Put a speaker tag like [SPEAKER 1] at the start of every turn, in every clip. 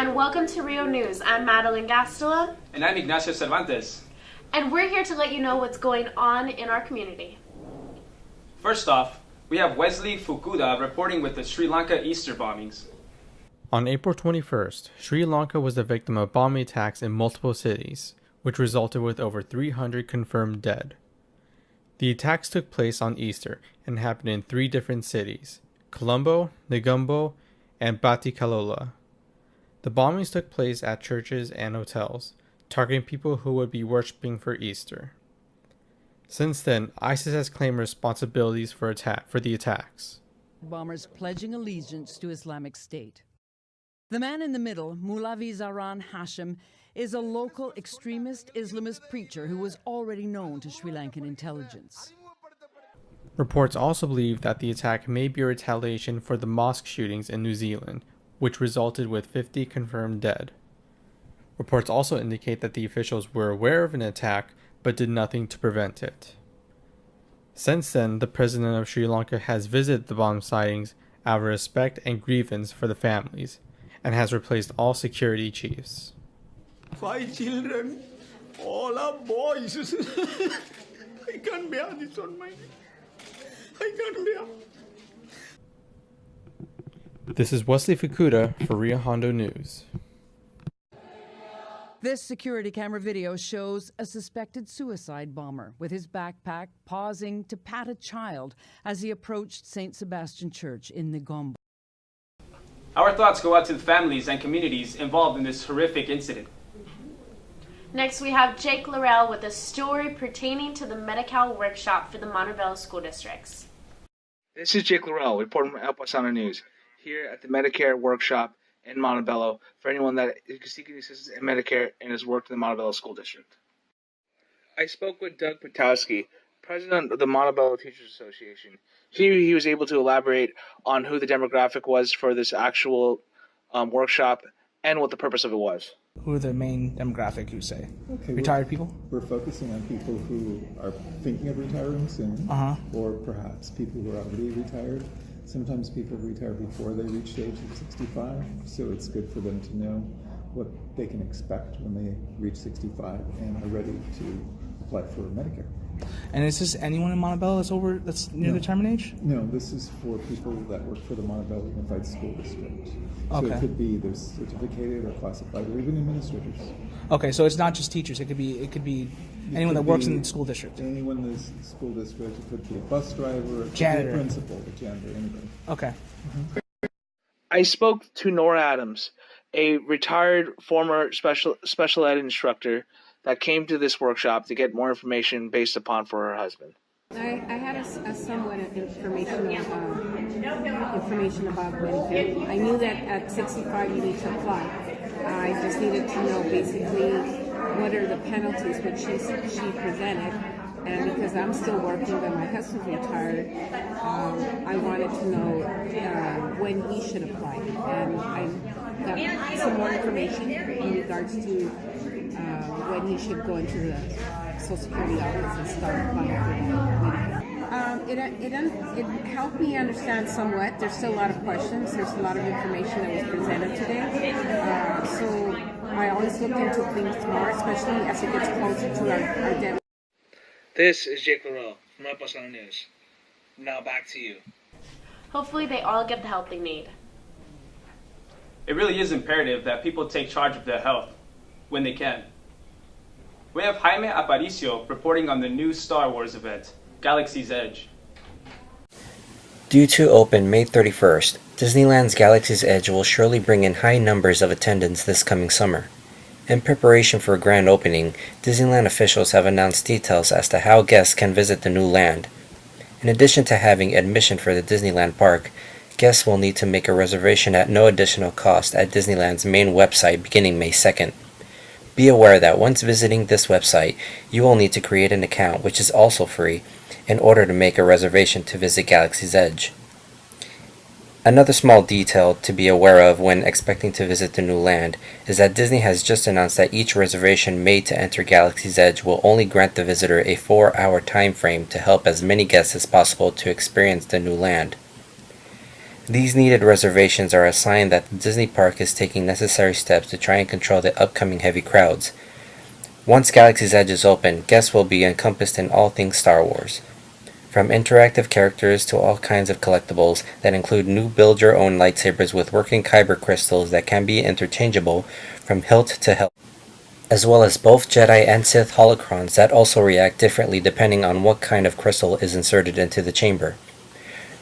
[SPEAKER 1] and welcome to Rio News. I'm Madeline Gastola.
[SPEAKER 2] And I'm Ignacio Cervantes.
[SPEAKER 1] And we're here to let you know what's going on in our community.
[SPEAKER 2] First off, we have Wesley Fukuda reporting with the Sri Lanka Easter bombings.
[SPEAKER 3] On April 21st, Sri Lanka was the victim of bombing attacks in multiple cities, which resulted with over 300 confirmed dead. The attacks took place on Easter and happened in 3 different cities: Colombo, Negombo, and Batticaloa. The bombings took place at churches and hotels, targeting people who would be worshipping for Easter. Since then, ISIS has claimed responsibilities for the attacks.
[SPEAKER 4] Bombers pledging allegiance to Islamic State. The man in the middle, Mulavi Zaran Hashim, is a local extremist Islamist preacher who was already known to Sri Lankan intelligence.
[SPEAKER 3] Reports also believe that the attack may be a retaliation for the mosque shootings in New Zealand, which resulted with 50 confirmed dead. Reports also indicate that the officials were aware of an attack but did nothing to prevent it. Since then, the President of Sri Lanka has visited the bomb sightings out of respect and grievance for the families, and has replaced all security chiefs.
[SPEAKER 5] 5 children, all are boys. I can't bear this on my head. I can't bear.
[SPEAKER 3] This is Wesley Fukuda for Rio Hondo News.
[SPEAKER 4] This security camera video shows a suspected suicide bomber with his backpack pausing to pat a child as he approached St. Sebastian Church in Negombo.
[SPEAKER 2] Our thoughts go out to the families and communities involved in this horrific incident.
[SPEAKER 1] Next, we have Jake Laurel with a story pertaining to the Medi-Cal workshop for the Montebello school districts.
[SPEAKER 6] This is Jake Laurel reporting from Paisano News here at the Medicare workshop in Montebello for anyone that is seeking assistance in Medicare and has worked in the Montebello School District. I spoke with Doug Patowski, president of the Montebello Teachers Association. He was able to elaborate on who the demographic was for this actual workshop and what the purpose of it was.
[SPEAKER 7] Who are the main demographic, you say?
[SPEAKER 8] Okay,
[SPEAKER 7] retired people?
[SPEAKER 8] We're focusing on people who are thinking of retiring soon, or perhaps people who are already retired. Sometimes people retire before they reach the age of 65, so it's good for them to know what they can expect when they reach 65 and are ready to apply for Medicare.
[SPEAKER 7] And is this anyone in Montebello that's near the retirement age?
[SPEAKER 8] No, this is for people that work for the Montebello Unified School District. So
[SPEAKER 7] Okay.
[SPEAKER 8] it could be either certificated or classified, or even administrators.
[SPEAKER 7] Okay, so it's not just teachers. It could be anyone that works in the school district.
[SPEAKER 8] Anyone in the school district. It could be a bus driver, it
[SPEAKER 7] Janitor.
[SPEAKER 8] could be a principal, a janitor, anybody.
[SPEAKER 7] Okay.
[SPEAKER 6] I spoke to Nora Adams, a retired former special ed instructor that came to this workshop to get more information based upon for her husband.
[SPEAKER 9] I had a somewhat of information about Medicare. I knew that at 65 you need to apply. I just needed to know basically what are the penalties, which she presented. And because I'm still working, but my husband's retired, I wanted to know when he should apply. And I got some more information in regards to when he should go into the Social Security office and start applying for Medicare. It helped me understand somewhat. There's still a lot of questions. There's a lot of information that was presented today. So I always look into things more, especially as it gets closer to our deadline.
[SPEAKER 6] This is Jake Laurel from Paisano News. Now back to you.
[SPEAKER 1] Hopefully they all get the help they need.
[SPEAKER 2] It really is imperative that people take charge of their health when they can. We have Jaime Aparicio reporting on the new Star Wars event, Galaxy's Edge.
[SPEAKER 10] Due to open May 31st, Disneyland's Galaxy's Edge will surely bring in high numbers of attendance this coming summer. In preparation for a grand opening, Disneyland officials have announced details as to how guests can visit the new land. In addition to having admission for the Disneyland park, guests will need to make a reservation at no additional cost at Disneyland's main website beginning May 2nd. Be aware that once visiting this website, you will need to create an account, which is also free, in order to make a reservation to visit Galaxy's Edge. Another small detail to be aware of when expecting to visit the new land is that Disney has just announced that each reservation made to enter Galaxy's Edge will only grant the visitor a 4-hour time frame to help as many guests as possible to experience the new land. These needed reservations are a sign that the Disney park is taking necessary steps to try and control the upcoming heavy crowds. Once Galaxy's Edge is open, guests will be encompassed in all things Star Wars. From interactive characters to all kinds of collectibles that include new build-your-own lightsabers with working kyber crystals that can be interchangeable from hilt to hilt, as well as both Jedi and Sith holocrons that also react differently depending on what kind of crystal is inserted into the chamber.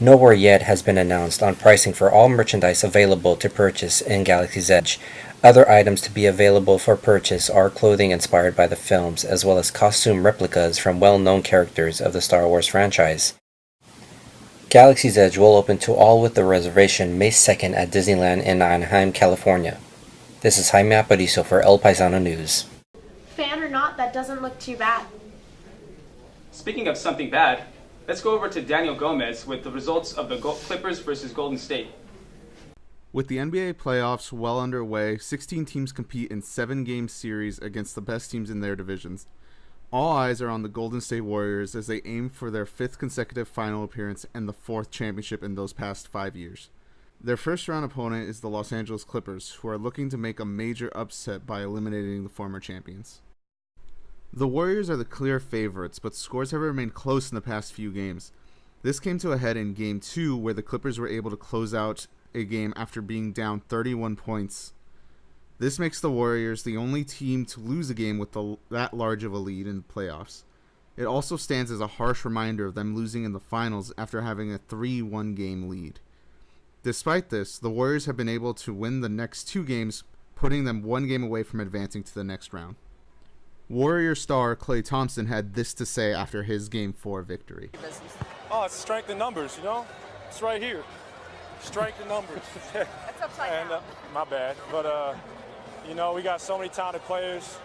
[SPEAKER 10] Nowhere yet has been announced on pricing for all merchandise available to purchase in Galaxy's Edge. Other items to be available for purchase are clothing inspired by the films, as well as costume replicas from well-known characters of the Star Wars franchise. Galaxy's Edge will open to all with a reservation May 2nd at Disneyland in Anaheim, California. This is Jaime Aparicio for El Paisano News.
[SPEAKER 1] Fan or not, that doesn't look too bad.
[SPEAKER 2] Speaking of something bad, let's go over to Daniel Gomez with the results of the Clippers versus Golden State.
[SPEAKER 11] With the NBA playoffs well underway, 16 teams compete in 7-game series against the best teams in their divisions. All eyes are on the Golden State Warriors as they aim for their 5th consecutive final appearance and the 4th championship in those past 5 years. Their first-round opponent is the Los Angeles Clippers, who are looking to make a major upset by eliminating the former champions. The Warriors are the clear favorites, but scores have remained close in the past few games. This came to a head in Game 2, where the Clippers were able to close out a game after being down 31 points. This makes the Warriors the only team to lose a game with that large of a lead in the playoffs. It also stands as a harsh reminder of them losing in the finals after having a 3-1 game lead. Despite this, the Warriors have been able to win the next 2 games, putting them 1 game away from advancing to the next round. Warrior star Klay Thompson had this to say after his Game 4 victory.
[SPEAKER 12] Oh, it's strength in numbers, you know? It's right here. Strength in numbers.
[SPEAKER 13] That's upside down.
[SPEAKER 12] My bad. But, you know, we got so many talented players.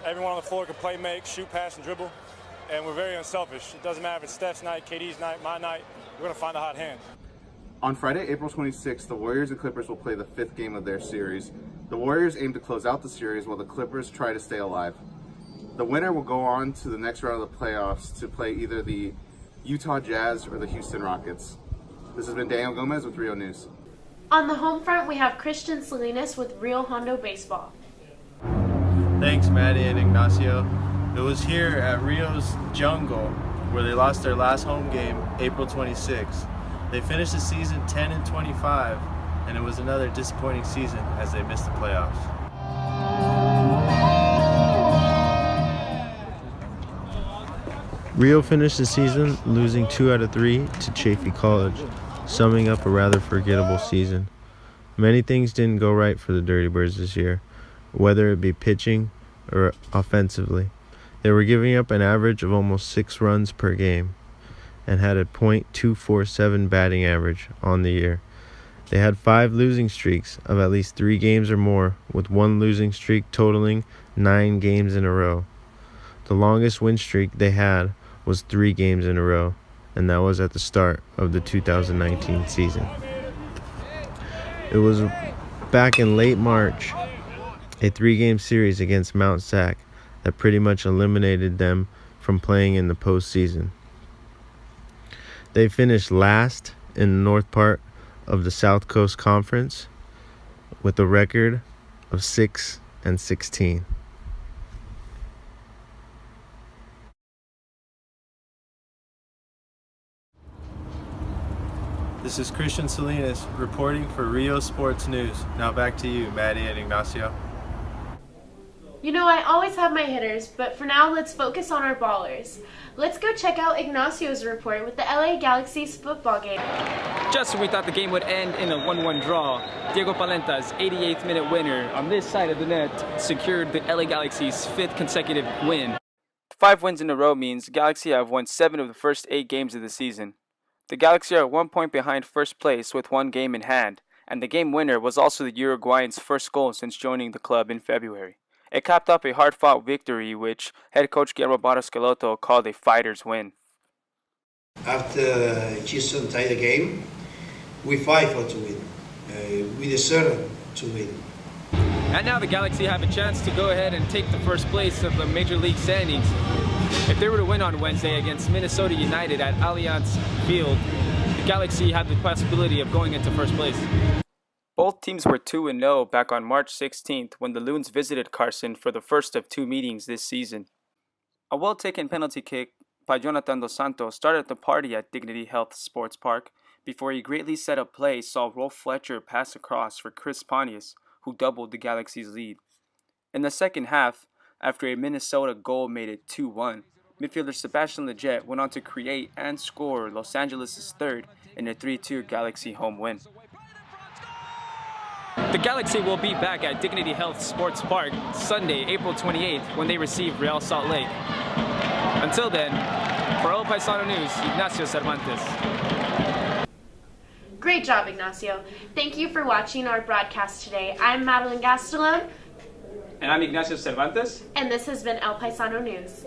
[SPEAKER 12] Everyone on the floor can play, make, shoot, pass, and dribble. And we're very unselfish. It doesn't matter if it's Steph's night, KD's night, my night. We're going to find a hot hand.
[SPEAKER 11] On Friday, April 26th, the Warriors and Clippers will play the 5th game of their series. The Warriors aim to close out the series while the Clippers try to stay alive. The winner will go on to the next round of the playoffs to play either the Utah Jazz or the Houston Rockets. This has been Daniel Gomez with Rio News.
[SPEAKER 1] On the home front, we have Christian Salinas with Rio Hondo Baseball.
[SPEAKER 14] Thanks, Maddie and Ignacio. It was here at Rio's Jungle where they lost their last home game, April 26th. They finished the season 10-25, and it was another disappointing season as they missed the playoffs. Rio finished the season losing 2 out of 3 to Chaffey College, summing up a rather forgettable season. Many things didn't go right for the Dirty Birds this year, whether it be pitching or offensively. They were giving up an average of almost 6 runs per game and had a .247 batting average on the year. They had 5 losing streaks of at least 3 games or more, with 1 losing streak totaling 9 games in a row. The longest win streak they had was 3 games in a row, and that was at the start of the 2019 season. It was back in late March, a 3-game series against Mount Sac that pretty much eliminated them from playing in the postseason. They finished last in the north part of the South Coast Conference with a record of 6-16. This is Christian Salinas reporting for Rio Sports News. Now back to you, Maddie and Ignacio.
[SPEAKER 1] You know, I always have my hitters, but for now, let's focus on our ballers. Let's go check out Ignacio's report with the LA Galaxy's football game.
[SPEAKER 2] Just when we thought the game would end in a 1-1 draw, Diego Palenta's 88th minute winner on this side of the net secured the LA Galaxy's 5th consecutive win. 5 wins in a row means Galaxy have won 7 of the first 8 games of the season. The Galaxy are 1 point behind first place with 1 game in hand, and the game winner was also the Uruguayan's first goal since joining the club in February. It capped up a hard-fought victory, which head coach Guillermo Barros Schelotto called a fighter's win.
[SPEAKER 15] After Houston tied the game, we fight for to win. We deserve to win.
[SPEAKER 2] And now the Galaxy have a chance to go ahead and take the first place of the Major League standings. If they were to win on Wednesday against Minnesota United at Allianz Field, the the Galaxy had the possibility of going into first place. Both teams were 2-0 back on March 16th when the Loons visited Carson for the first of 2 meetings this season. A well-taken penalty kick by Jonathan Dos Santos started the party at Dignity Health Sports Park before a greatly set up play saw Rolf Fletcher pass across for Chris Pontius, who doubled the Galaxy's lead. In the second half, after a Minnesota goal made it 2-1, midfielder Sebastian Lletget went on to create and score Los Angeles' third in a 3-2 Galaxy home win. The Galaxy will be back at Dignity Health Sports Park Sunday, April 28th, when they receive Real Salt Lake. Until then, for El Paisano News, Ignacio Cervantes.
[SPEAKER 1] Great job, Ignacio. Thank you for watching our broadcast today. I'm Madeline Gastelum.
[SPEAKER 2] And I'm Ignacio Cervantes.
[SPEAKER 1] And this has been El Paisano News.